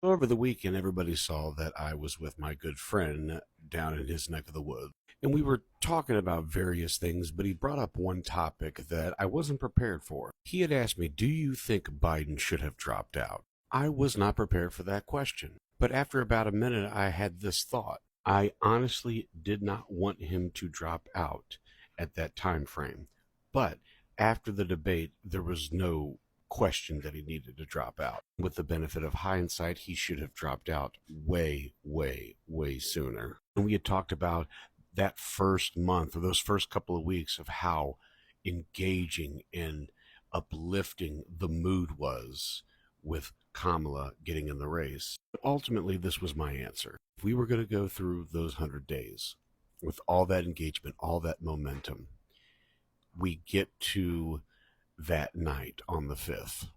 Over the weekend, everybody saw that I was with my good friend down in his neck of the woods. And we were talking about various things, but he brought up one topic that I wasn't prepared for. He had asked me, "Do you think Biden should have dropped out?" I was not prepared for that question. But after about a minute, I had this thought. I honestly did not want him to drop out at that time frame. But after the debate, there was no question that he needed to drop out. With the benefit of hindsight, he should have dropped out way, way, way sooner. And we had talked about that first month or those first couple of weeks of how engaging and uplifting the mood was with Kamala getting in the race. But ultimately, this was my answer. If we were going to go through those 100 days with all that engagement, all that momentum, we get to that night on the 5th,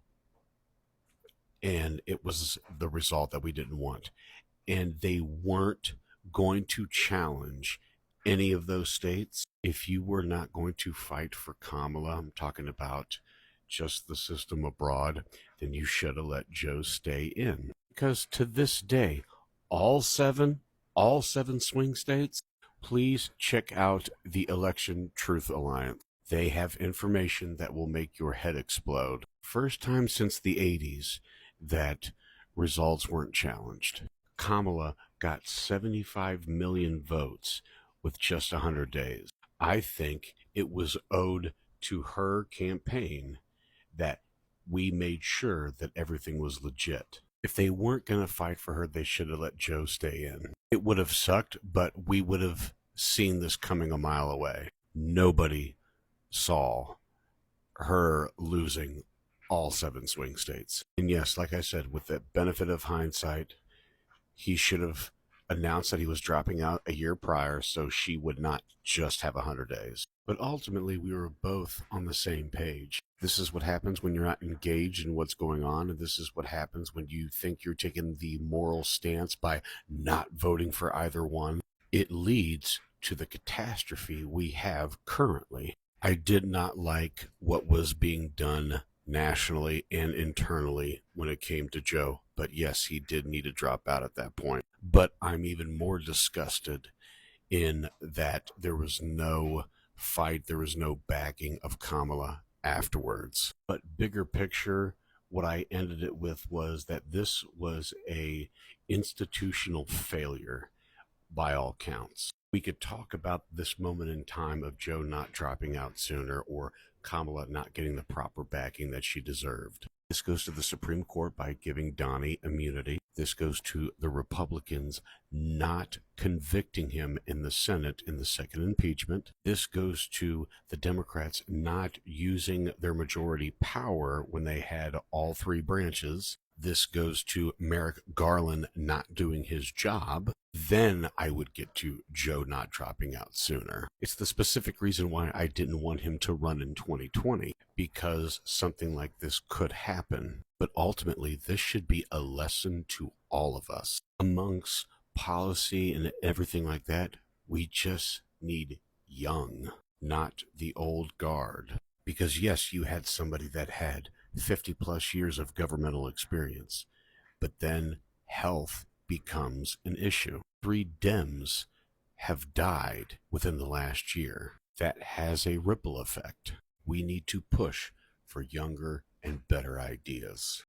and it was the result that we didn't want. And they weren't going to challenge any of those states. If you were not going to fight for Kamala, I'm talking about just the system abroad, then you should have let Joe stay in. Because to this day, all seven, all seven swing states, please check out the Election Truth Alliance. They have information that will make your head explode. First time since the 80s that results weren't challenged. Kamala got 75 million votes with just 100 days. I think it was owed to her campaign that we made sure that everything was legit. If they weren't going to fight for her, they should have let Joe stay in. It would have sucked, but we would have seen this coming a mile away. Nobody saw her losing all seven swing states. And yes, like I said, with the benefit of hindsight, he should have announced that he was dropping out a year prior so she would not just have 100 days. But ultimately, we were both on the same page. This is what happens when you're not engaged in what's going on, and this is what happens when you think you're taking the moral stance by not voting for either one. It leads to the catastrophe we have currently. I did not like what was being done nationally and internally when it came to Joe. But yes, he did need to drop out at that point. But I'm even more disgusted in that there was no fight, there was no backing of Kamala afterwards. But bigger picture, what I ended it with was that this was a institutional failure by all counts. We could talk about this moment in time of Joe not dropping out sooner or Kamala not getting the proper backing that she deserved. This goes to the Supreme Court by giving Donnie immunity. This goes to the Republicans not convicting him in the Senate in the second impeachment. This goes to the Democrats not using their majority power when they had all three branches. This goes to Merrick Garland not doing his job. Then I would get to Joe not dropping out sooner. It's the specific reason why I didn't want him to run in 2020, because something like this could happen. But ultimately, this should be a lesson to all of us. Amongst policy and everything like that, we just need young, not the old guard. Because yes, you had somebody that had 50 plus years of governmental experience, but then health becomes an issue. 3 Dems have died within the last year. That has a ripple effect. We need to push for younger and better ideas.